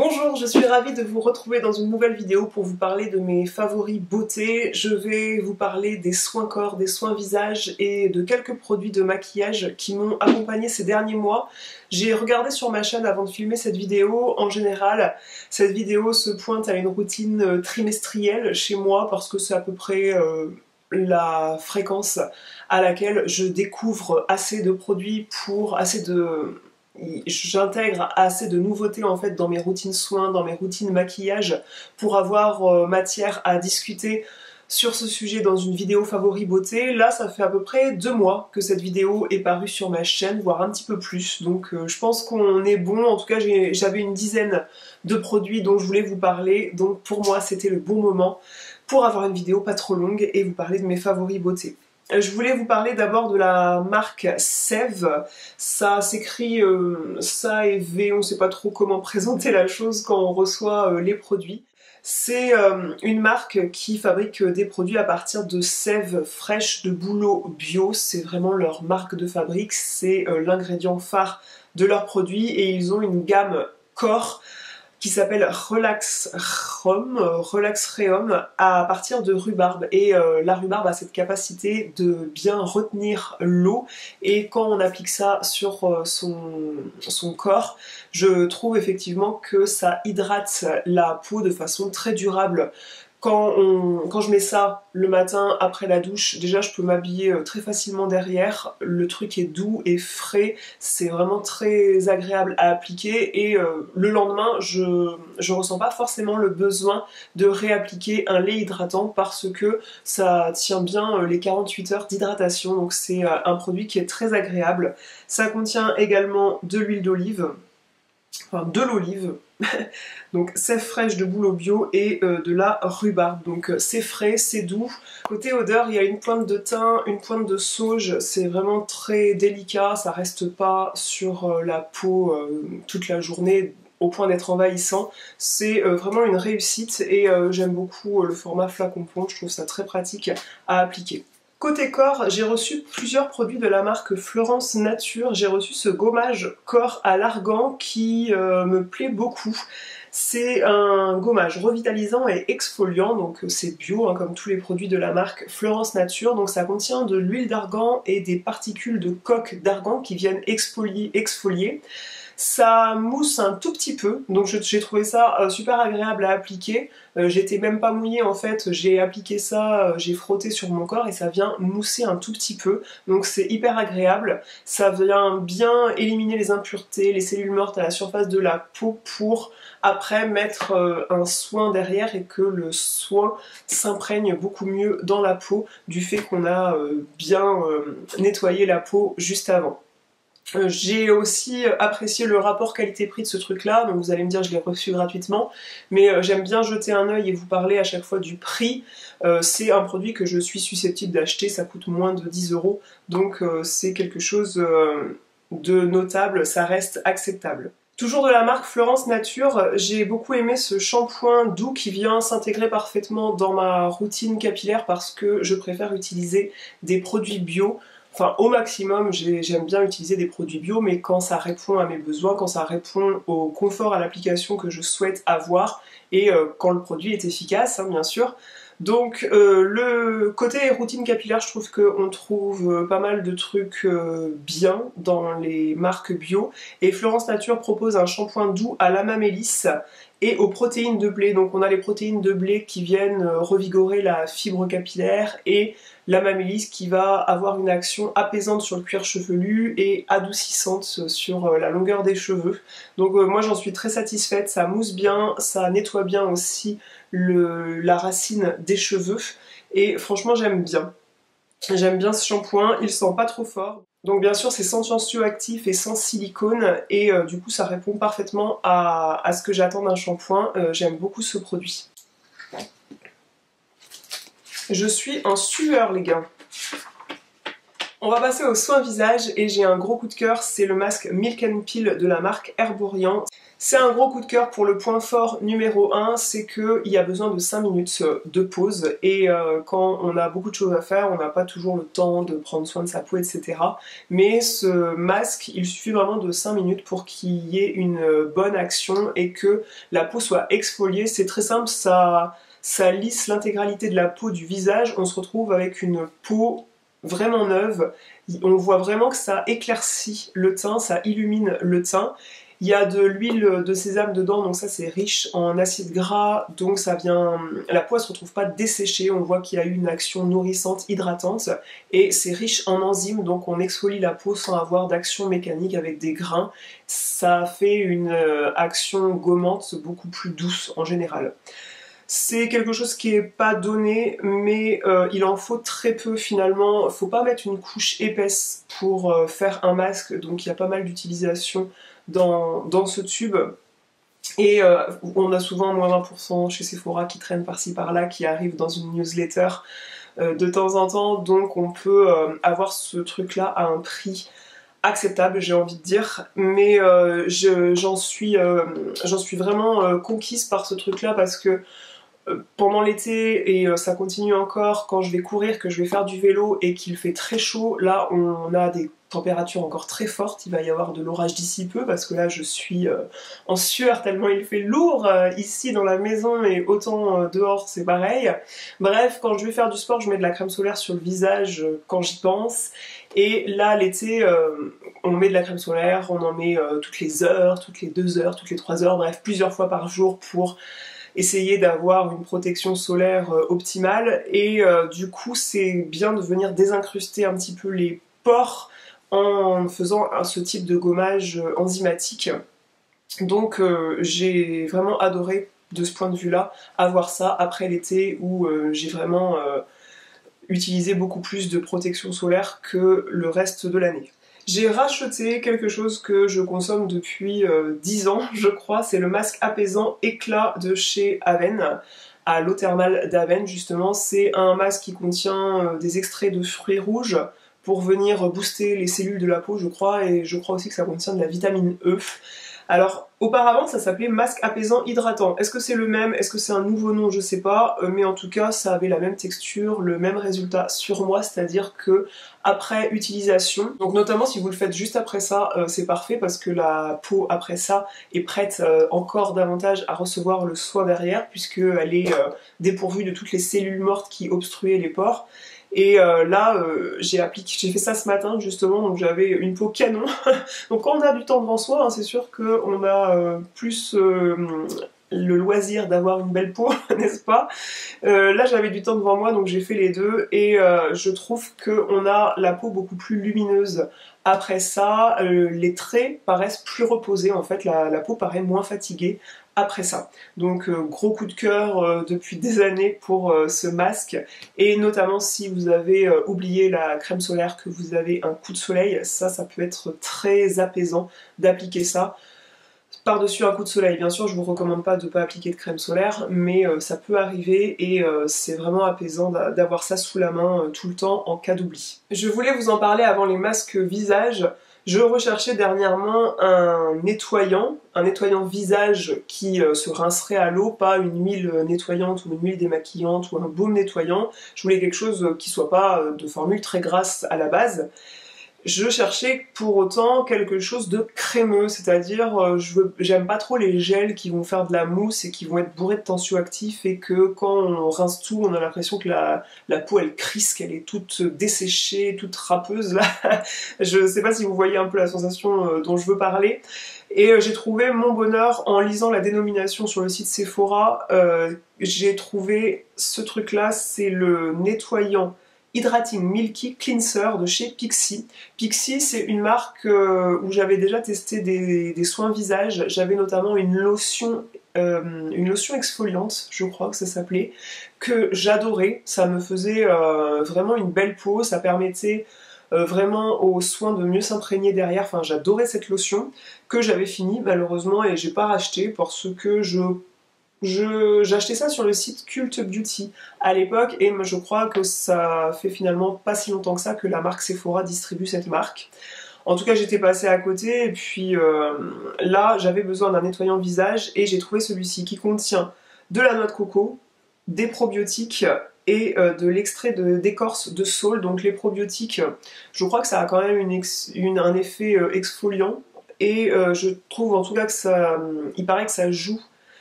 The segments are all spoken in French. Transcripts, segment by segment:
Bonjour, je suis ravie de vous retrouver dans une nouvelle vidéo pour vous parler de mes favoris beauté. Je vais vous parler des soins corps, des soins visage et de quelques produits de maquillage qui m'ont accompagnée ces derniers mois. J'ai regardé sur ma chaîne avant de filmer cette vidéo. En général, cette vidéo se pointe à une routine trimestrielle chez moi parce que c'est à peu près la fréquence à laquelle je découvre assez de produits j'intègre assez de nouveautés en fait dans mes routines soins, dans mes routines maquillage pour avoir matière à discuter sur ce sujet dans une vidéo favori beauté. Là ça fait à peu près 2 mois que cette vidéo est parue sur ma chaîne, voire un petit peu plus, donc je pense qu'on est bon. En tout cas j'avais une dizaine de produits dont je voulais vous parler, donc pour moi c'était le bon moment pour avoir une vidéo pas trop longue et vous parler de mes favoris beauté. Je voulais vous parler d'abord de la marque Sève. Ça s'écrit S-A-E-V, on ne sait pas trop comment présenter la chose quand on reçoit les produits. C'est une marque qui fabrique des produits à partir de sève fraîche de bouleau bio. C'est vraiment leur marque de fabrique, c'est l'ingrédient phare de leurs produits et ils ont une gamme corps qui s'appelle Relax Rheum à partir de rhubarbe. Et la rhubarbe a cette capacité de bien retenir l'eau et quand on applique ça sur son corps, je trouve effectivement que ça hydrate la peau de façon très durable. Quand je mets ça le matin après la douche, déjà je peux m'habiller très facilement derrière, le truc est doux et frais, c'est vraiment très agréable à appliquer et le lendemain je ressens pas forcément le besoin de réappliquer un lait hydratant parce que ça tient bien les 48 heures d'hydratation, donc c'est un produit qui est très agréable. Ça contient également de l'huile d'olive, enfin de l'olive, donc sève fraîche de bouleau bio et de la rhubarbe, donc c'est frais, c'est doux. Côté odeur, il y a une pointe de thym, une pointe de sauge, c'est vraiment très délicat, ça reste pas sur la peau toute la journée au point d'être envahissant. C'est vraiment une réussite et j'aime beaucoup le format flacon plomb, je trouve ça très pratique à appliquer. Côté corps, j'ai reçu plusieurs produits de la marque Florence Nature. J'ai reçu ce gommage corps à l'argan qui me plaît beaucoup. C'est un gommage revitalisant et exfoliant, donc c'est bio hein, comme tous les produits de la marque Florence Nature. Donc ça contient de l'huile d'argan et des particules de coque d'argan qui viennent exfolier. Ça mousse un tout petit peu, donc j'ai trouvé ça super agréable à appliquer. J'étais même pas mouillée en fait, j'ai appliqué ça, j'ai frotté sur mon corps et ça vient mousser un tout petit peu, donc c'est hyper agréable. Ça vient bien éliminer les impuretés, les cellules mortes à la surface de la peau pour après mettre un soin derrière et que le soin s'imprègne beaucoup mieux dans la peau du fait qu'on a bien nettoyé la peau juste avant. J'ai aussi apprécié le rapport qualité-prix de ce truc là, donc vous allez me dire je l'ai reçu gratuitement, mais j'aime bien jeter un œil et vous parler à chaque fois du prix. C'est un produit que je suis susceptible d'acheter, ça coûte moins de 10 €, donc c'est quelque chose de notable, ça reste acceptable. Toujours de la marque Florence Nature, j'ai beaucoup aimé ce shampoing doux qui vient s'intégrer parfaitement dans ma routine capillaire parce que je préfère utiliser des produits bio. Enfin, au maximum, j'aime bien utiliser des produits bio, mais quand ça répond à mes besoins, quand ça répond au confort à l'application que je souhaite avoir, et quand le produit est efficace, hein, bien sûr. Donc, le côté routine capillaire, je trouve qu'on trouve pas mal de trucs bien dans les marques bio. Et Florence Nature propose un shampoing doux à l'amamélis et aux protéines de blé. Donc on a les protéines de blé qui viennent revigorer la fibre capillaire et l'amamélis qui va avoir une action apaisante sur le cuir chevelu et adoucissante sur la longueur des cheveux. Donc moi j'en suis très satisfaite, ça mousse bien, ça nettoie bien aussi la racine des cheveux et franchement j'aime bien. J'aime bien ce shampoing, il sent pas trop fort. Donc bien sûr c'est sans tensioactif et sans silicone et du coup ça répond parfaitement à ce que j'attends d'un shampoing. J'aime beaucoup ce produit. Je suis en sueur les gars. On va passer aux soins visage et j'ai un gros coup de cœur, c'est le masque Milk and Peel de la marque Herborian. C'est un gros coup de cœur pour le point fort numéro 1, c'est qu'il y a besoin de 5 minutes de pause et quand on a beaucoup de choses à faire, on n'a pas toujours le temps de prendre soin de sa peau, etc. Mais ce masque, il suffit vraiment de 5 minutes pour qu'il y ait une bonne action et que la peau soit exfoliée. C'est très simple, ça lisse l'intégralité de la peau du visage, on se retrouve avec une peau vraiment neuve. On voit vraiment que ça éclaircit le teint, ça illumine le teint. Il y a de l'huile de sésame dedans, donc ça c'est riche en acides gras, donc ça vient, la peau elle se retrouve pas desséchée, on voit qu'il y a eu une action nourrissante, hydratante, et c'est riche en enzymes, donc on exfolie la peau sans avoir d'action mécanique avec des grains. Ça fait une action gommante beaucoup plus douce en général. C'est quelque chose qui est pas donné, mais il en faut très peu finalement. Faut pas mettre une couche épaisse pour faire un masque, donc il y a pas mal d'utilisation dans ce tube. Et on a souvent moins 20% chez Sephora qui traînent par-ci par-là, qui arrivent dans une newsletter de temps en temps, donc on peut avoir ce truc-là à un prix acceptable, j'ai envie de dire, mais j'en suis vraiment conquise par ce truc-là parce que pendant l'été, et ça continue encore quand je vais courir, que je vais faire du vélo et qu'il fait très chaud, là on a des températures encore très fortes, il va y avoir de l'orage d'ici peu parce que là je suis en sueur tellement il fait lourd ici dans la maison et autant dehors c'est pareil. Bref, quand je vais faire du sport, je mets de la crème solaire sur le visage quand j'y pense. Et là l'été, on met de la crème solaire, on en met toutes les heures, toutes les 2 heures, toutes les 3 heures, bref plusieurs fois par jour pour essayer d'avoir une protection solaire optimale et du coup c'est bien de venir désincruster un petit peu les pores en faisant ce type de gommage enzymatique. Donc j'ai vraiment adoré de ce point de vue là avoir ça après l'été où j'ai vraiment utilisé beaucoup plus de protection solaire que le reste de l'année. J'ai racheté quelque chose que je consomme depuis 10 ans, je crois, c'est le masque apaisant éclat de chez Aven, à l'eau thermale d'Aven justement. C'est un masque qui contient des extraits de fruits rouges pour venir booster les cellules de la peau, je crois, et je crois aussi que ça contient de la vitamine E. Alors, auparavant, ça s'appelait masque apaisant hydratant. Est-ce que c'est le même? Est-ce que c'est un nouveau nom? Je sais pas, mais en tout cas, ça avait la même texture, le même résultat sur moi, c'est-à-dire que après utilisation, donc notamment si vous le faites juste après ça, c'est parfait parce que la peau après ça est prête encore davantage à recevoir le soin derrière, puisqu'elle est dépourvue de toutes les cellules mortes qui obstruaient les pores. Et là, j'ai fait ça ce matin justement, donc j'avais une peau canon. Donc quand on a du temps devant soi, hein, c'est sûr qu'on a plus le loisir d'avoir une belle peau, n'est-ce pas? Là j'avais du temps devant moi, donc j'ai fait les deux, et je trouve qu'on a la peau beaucoup plus lumineuse. Après ça, les traits paraissent plus reposés, en fait, la peau paraît moins fatiguée après ça. Donc gros coup de cœur depuis des années pour ce masque, et notamment si vous avez oublié la crème solaire, que vous avez un coup de soleil, ça peut être très apaisant d'appliquer ça par-dessus un coup de soleil. Bien sûr, je vous recommande pas de pas appliquer de crème solaire, mais ça peut arriver et c'est vraiment apaisant d'avoir ça sous la main tout le temps en cas d'oubli. Je voulais vous en parler avant les masques visage. Je recherchais dernièrement un nettoyant visage qui se rincerait à l'eau, pas une huile nettoyante ou une huile démaquillante ou un baume nettoyant. Je voulais quelque chose qui soit pas de formule très grasse à la base. Je cherchais pour autant quelque chose de crémeux, c'est-à-dire j'aime pas trop les gels qui vont faire de la mousse et qui vont être bourrés de tensioactifs et que quand on rince tout, on a l'impression que la peau elle crisse, qu'elle est toute desséchée, toute râpeuse là. Je sais pas si vous voyez un peu la sensation dont je veux parler. Et j'ai trouvé mon bonheur en lisant la dénomination sur le site Sephora. J'ai trouvé ce truc là, c'est le nettoyant Hydrating Milky Cleanser de chez Pixi. Pixi, c'est une marque où j'avais déjà testé des soins visage. J'avais notamment une lotion exfoliante, je crois que ça s'appelait, que j'adorais. Ça me faisait vraiment une belle peau, ça permettait vraiment aux soins de mieux s'imprégner derrière. Enfin, j'adorais cette lotion que j'avais fini malheureusement et j'ai pas racheté parce que j'ai acheté ça sur le site Cult Beauty à l'époque et je crois que ça fait finalement pas si longtemps que ça que la marque Sephora distribue cette marque. En tout cas, j'étais passée à côté et puis là, j'avais besoin d'un nettoyant visage et j'ai trouvé celui-ci qui contient de la noix de coco, des probiotiques et de l'extrait d'écorce de saule. Donc les probiotiques, je crois que ça a quand même un effet exfoliant et je trouve en tout cas que il paraît que ça joue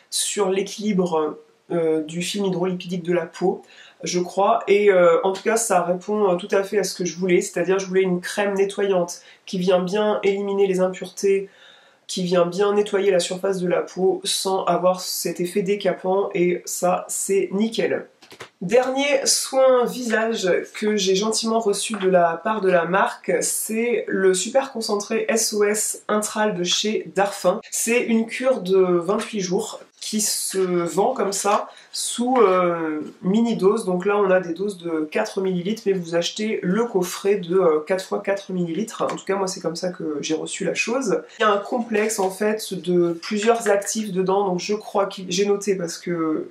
sur l'équilibre du film hydrolipidique de la peau, je crois, et en tout cas ça répond tout à fait à ce que je voulais, c'est-à-dire je voulais une crème nettoyante qui vient bien éliminer les impuretés, qui vient bien nettoyer la surface de la peau sans avoir cet effet décapant, et ça c'est nickel. Dernier soin visage que j'ai gentiment reçu de la part de la marque, c'est le super concentré SOS Intral de chez Darphin. C'est une cure de 28 jours qui se vend comme ça sous mini dose. Donc là on a des doses de 4 ml, mais vous achetez le coffret de 4 x 4 ml. En tout cas moi c'est comme ça que j'ai reçu la chose. Il y a un complexe en fait de plusieurs actifs dedans, donc je crois que j'ai noté parce que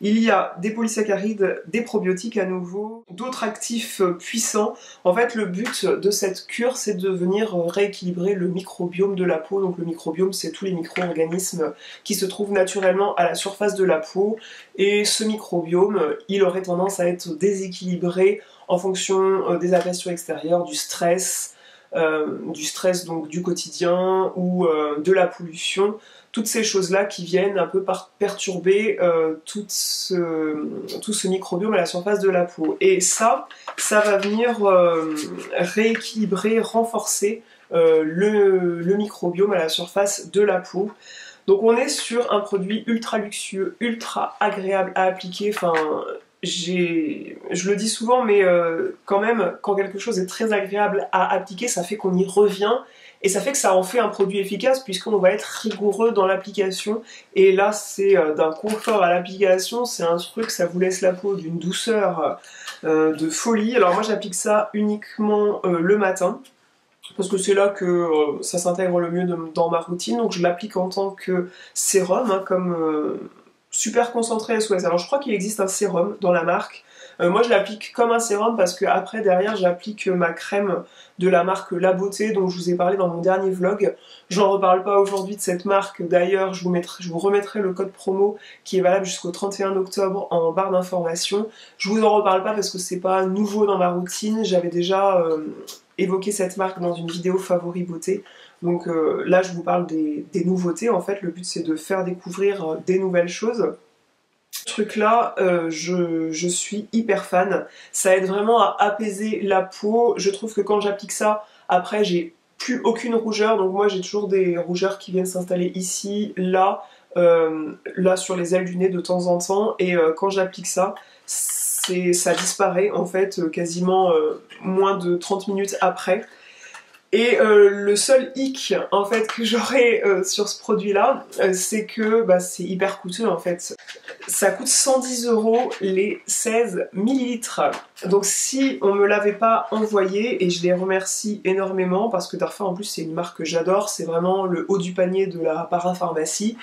il y a des polysaccharides, des probiotiques à nouveau, d'autres actifs puissants. En fait, le but de cette cure, c'est de venir rééquilibrer le microbiome de la peau. Donc le microbiome, c'est tous les micro-organismes qui se trouvent naturellement à la surface de la peau. Et ce microbiome, il aurait tendance à être déséquilibré en fonction des agressions extérieures, du stress donc du quotidien ou de la pollution. Toutes ces choses-là qui viennent un peu perturber tout ce microbiome à la surface de la peau. Et ça va venir rééquilibrer, renforcer le microbiome à la surface de la peau. Donc on est sur un produit ultra luxueux, ultra agréable à appliquer. Enfin, je le dis souvent, mais quand même, quand quelque chose est très agréable à appliquer, ça fait qu'on y revient. Et ça fait que ça en fait un produit efficace puisqu'on va être rigoureux dans l'application. Et là, c'est d'un confort à l'application, c'est un truc, ça vous laisse la peau d'une douceur de folie. Alors moi, j'applique ça uniquement le matin, parce que c'est là que ça s'intègre le mieux dans ma routine. Donc je l'applique en tant que sérum, hein, comme super concentré SOS. Alors je crois qu'il existe un sérum dans la marque. Moi je l'applique comme un sérum parce que après derrière j'applique ma crème de la marque La Beauté dont je vous ai parlé dans mon dernier vlog. J'en reparle pas aujourd'hui de cette marque, d'ailleurs je vous remettrai le code promo qui est valable jusqu'au 31 octobre en barre d'information. Je vous en reparle pas parce que c'est pas nouveau dans ma routine, j'avais déjà évoqué cette marque dans une vidéo favori beauté. Donc là je vous parle des nouveautés, en fait le but c'est de faire découvrir des nouvelles choses. Ce truc là, je suis hyper fan, ça aide vraiment à apaiser la peau. Je trouve que quand j'applique ça, après j'ai plus aucune rougeur, donc moi j'ai toujours des rougeurs qui viennent s'installer ici, là, là sur les ailes du nez de temps en temps, et quand j'applique ça, ça disparaît en fait quasiment moins de 30 minutes après. Et le seul hic en fait que j'aurais sur ce produit là, c'est que c'est hyper coûteux en fait. Ça coûte 110 € les 16 ml. Donc si on me l'avait pas envoyé, et je les remercie énormément parce que Darphin en plus c'est une marque que j'adore, c'est vraiment le haut du panier de la parapharmacie.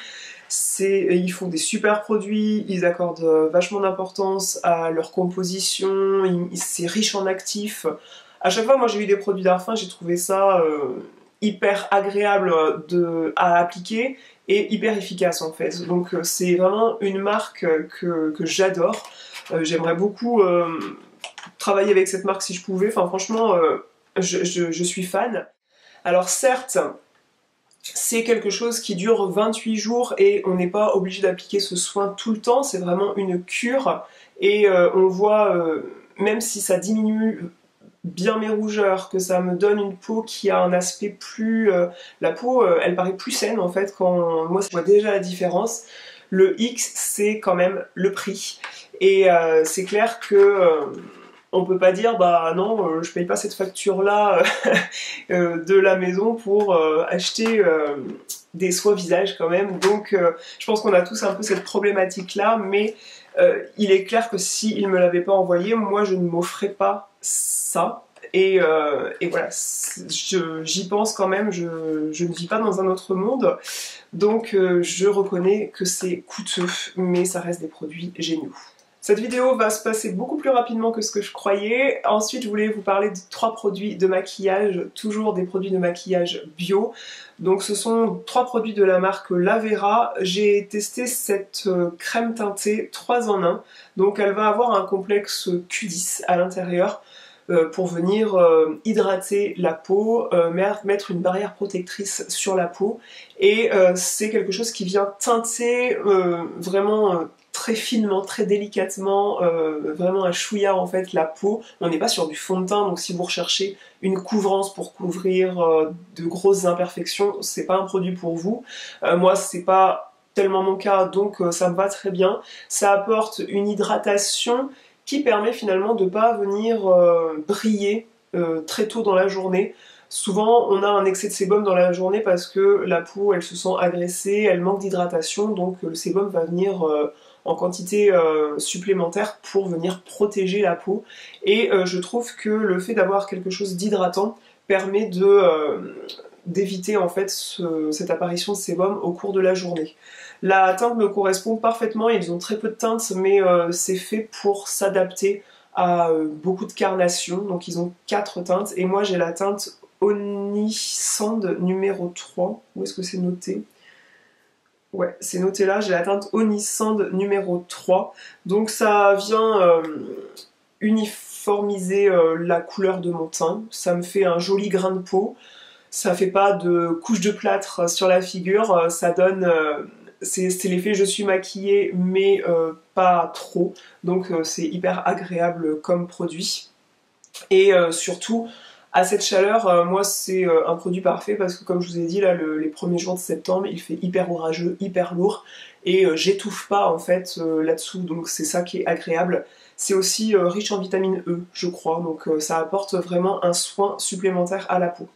Ils font des super produits, ils accordent vachement d'importance à leur composition, c'est riche en actifs. À chaque fois, moi j'ai eu des produits Darphin, j'ai trouvé ça hyper agréable à appliquer et hyper efficace en fait. Donc c'est vraiment une marque que j'adore. J'aimerais beaucoup travailler avec cette marque si je pouvais. Enfin franchement, je suis fan. Alors certes, c'est quelque chose qui dure 28 jours et on n'est pas obligé d'appliquer ce soin tout le temps. C'est vraiment une cure et on voit, même si ça diminue bien mes rougeurs, que ça me donne une peau qui a un aspect plus... la peau, elle paraît plus saine en fait, quand moi je vois déjà la différence. Le X, c'est quand même le prix. Et c'est clair que on peut pas dire bah non, je paye pas cette facture-là de la maison pour acheter des soins visage quand même. Donc je pense qu'on a tous un peu cette problématique-là, mais il est clair que s'il me l'avait pas envoyé, moi je ne m'offrais pas ça. Et voilà, j'y pense quand même, je ne vis pas dans un autre monde, donc je reconnais que c'est coûteux, mais ça reste des produits géniaux. Cette vidéo va se passer beaucoup plus rapidement que ce que je croyais. Ensuite, je voulais vous parler de 3 produits de maquillage, toujours des produits de maquillage bio. Donc ce sont 3 produits de la marque Lavera. J'ai testé cette crème teintée 3 en 1. Donc elle va avoir un complexe Q10 à l'intérieur pour venir hydrater la peau, mettre une barrière protectrice sur la peau. Et c'est quelque chose qui vient teinter vraiment très finement, très délicatement, vraiment un chouïa en fait la peau. On n'est pas sur du fond de teint, donc si vous recherchez une couvrance pour couvrir de grosses imperfections, c'est pas un produit pour vous. Moi c'est pas tellement mon cas, donc ça me va très bien. Ça apporte une hydratation qui permet finalement de ne pas venir briller très tôt dans la journée. Souvent on a un excès de sébum dans la journée parce que la peau elle se sent agressée, elle manque d'hydratation, donc le sébum va venir en quantité supplémentaire pour venir protéger la peau. Et je trouve que le fait d'avoir quelque chose d'hydratant permet d'éviter en fait cette apparition de sébum au cours de la journée. La teinte me correspond parfaitement, ils ont très peu de teintes, mais c'est fait pour s'adapter à beaucoup de carnations. Donc ils ont 4 teintes, et moi j'ai la teinte Honey Sand numéro 3. Où est-ce que c'est noté ? Ouais, c'est noté là, j'ai la teinte Honey Sand numéro 3. Donc ça vient uniformiser la couleur de mon teint. Ça me fait un joli grain de peau. Ça fait pas de couche de plâtre sur la figure. Ça donne... c'est l'effet je suis maquillée, mais pas trop. Donc c'est hyper agréable comme produit. Et surtout... à cette chaleur, moi c'est un produit parfait parce que comme je vous ai dit là, les premiers jours de septembre, il fait hyper orageux, hyper lourd et j'étouffe pas en fait là-dessous, donc c'est ça qui est agréable. C'est aussi riche en vitamine E, je crois, donc ça apporte vraiment un soin supplémentaire à la peau.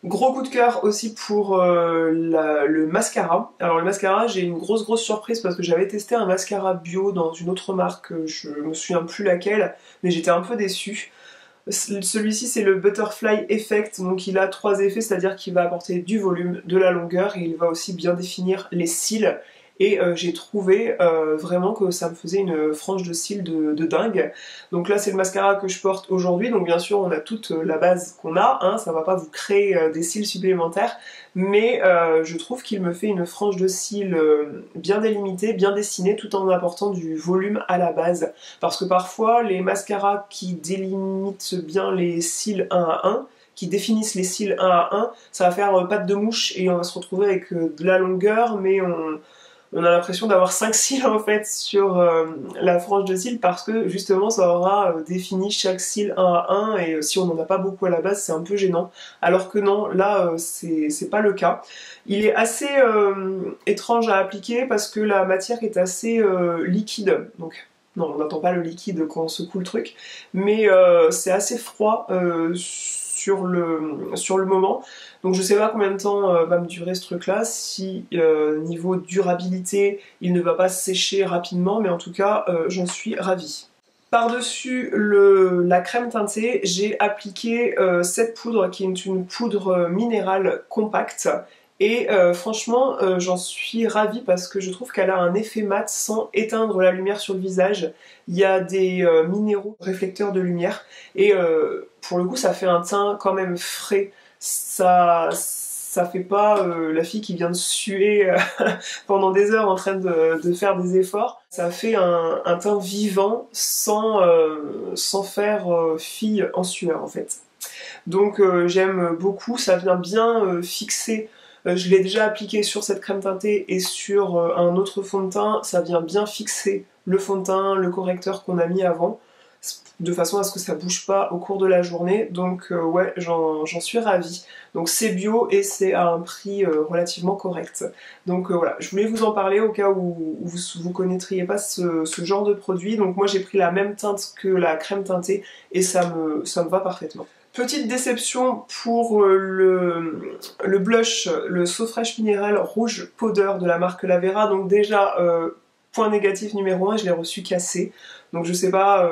Gros coup de cœur aussi pour le mascara. Alors le mascara, j'ai une grosse surprise parce que j'avais testé un mascara bio dans une autre marque, je me souviens plus laquelle, mais j'étais un peu déçue. Celui-ci c'est le Butterfly Effect, donc il a 3 effets, c'est-à-dire qu'il va apporter du volume, de la longueur et il va aussi bien définir les cils. Et j'ai trouvé vraiment que ça me faisait une frange de cils de dingue. Donc là c'est le mascara que je porte aujourd'hui, donc bien sûr on a toute la base qu'on a, hein, ça va pas vous créer des cils supplémentaires, mais je trouve qu'il me fait une frange de cils bien délimitée, bien dessinée, tout en apportant du volume à la base. Parce que parfois les mascaras qui délimitent bien les cils un à un, qui définissent les cils un à un, ça va faire patte de mouche et on va se retrouver avec de la longueur, mais on a l'impression d'avoir 5 cils en fait sur la frange de cils parce que justement ça aura défini chaque cil un à un et si on n'en a pas beaucoup à la base c'est un peu gênant, alors que non, là c'est pas le cas. Il est assez étrange à appliquer parce que la matière est assez liquide, donc non on n'entend pas le liquide quand on secoue le truc, mais c'est assez froid sur le moment. Donc je sais pas combien de temps va me durer ce truc là, si niveau durabilité il ne va pas sécher rapidement, mais en tout cas j'en suis ravie. Par-dessus la crème teintée, j'ai appliqué cette poudre qui est une poudre minérale compacte. Et franchement j'en suis ravie parce que je trouve qu'elle a un effet mat sans éteindre la lumière sur le visage. Il y a des minéraux réflecteurs de lumière et pour le coup ça fait un teint quand même frais. Ça fait pas la fille qui vient de suer pendant des heures en train de faire des efforts. Ça fait un teint vivant sans faire fille en sueur en fait. Donc j'aime beaucoup, ça vient bien fixer. Je l'ai déjà appliqué sur cette crème teintée et sur un autre fond de teint, ça vient bien fixer le fond de teint, le correcteur qu'on a mis avant, de façon à ce que ça bouge pas au cours de la journée, donc ouais, j'en suis ravie. Donc c'est bio et c'est à un prix relativement correct. Donc voilà, je voulais vous en parler au cas où vous connaîtriez pas ce genre de produit. Donc moi j'ai pris la même teinte que la crème teintée et ça me va parfaitement. Petite déception pour le blush, le So Fresh Mineral Rouge Powder de la marque Lavera. Donc déjà, point négatif numéro 1, je l'ai reçu cassé. Donc je sais pas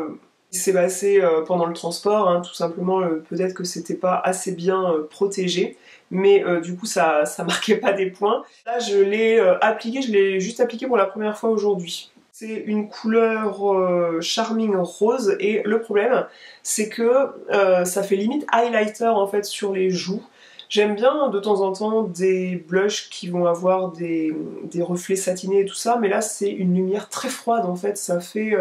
ce qui s'est passé pendant le transport, hein, tout simplement peut-être que c'était pas assez bien protégé. Mais du coup ça marquait pas des points. Là je l'ai appliqué, je l'ai juste appliqué pour la première fois aujourd'hui. C'est une couleur Charming rose et le problème c'est que ça fait limite highlighter en fait sur les joues. J'aime bien de temps en temps des blushs qui vont avoir des reflets satinés et tout ça, mais là c'est une lumière très froide en fait, ça fait,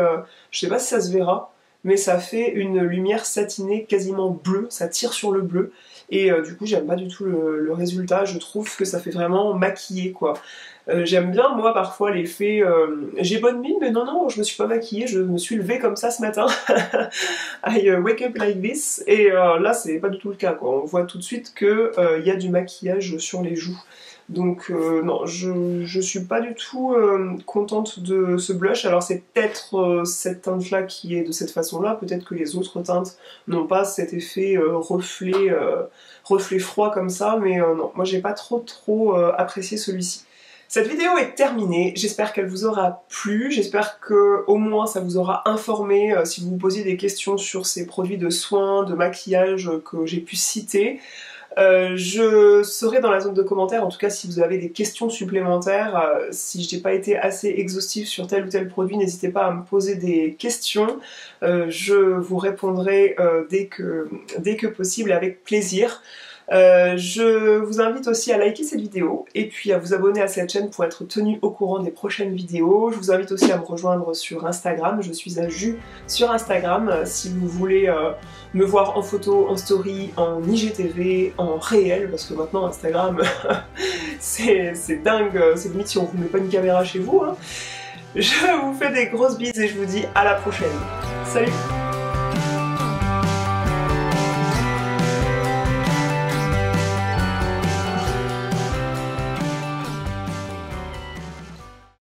je sais pas si ça se verra, mais ça fait une lumière satinée quasiment bleue, ça tire sur le bleu, et du coup j'aime pas du tout le résultat, je trouve que ça fait vraiment maquillé quoi. J'aime bien moi parfois l'effet j'ai bonne mine mais non non je me suis pas maquillée, je me suis levée comme ça ce matin. I wake up like this et là c'est pas du tout le cas quoi. On voit tout de suite que y a du maquillage sur les joues. Donc non, je suis pas du tout contente de ce blush. Alors c'est peut-être cette teinte là qui est de cette façon là, peut-être que les autres teintes n'ont pas cet effet reflet froid comme ça, mais non, moi j'ai pas trop apprécié celui-ci. Cette vidéo est terminée, j'espère qu'elle vous aura plu, j'espère que au moins ça vous aura informé si vous vous posiez des questions sur ces produits de soins, de maquillage que j'ai pu citer. Je serai dans la zone de commentaires, en tout cas si vous avez des questions supplémentaires, si je n'ai pas été assez exhaustive sur tel ou tel produit, n'hésitez pas à me poser des questions, je vous répondrai dès que possible avec plaisir. Je vous invite aussi à liker cette vidéo et puis à vous abonner à cette chaîne pour être tenu au courant des prochaines vidéos. Je vous invite aussi à me rejoindre sur Instagram, je suis à Jus sur Instagram si vous voulez me voir en photo, en story, en IGTV, en réel, parce que maintenant Instagram c'est dingue, c'est limite si on vous met pas une caméra chez vous, hein. Je vous fais des grosses bises et je vous dis à la prochaine. Salut!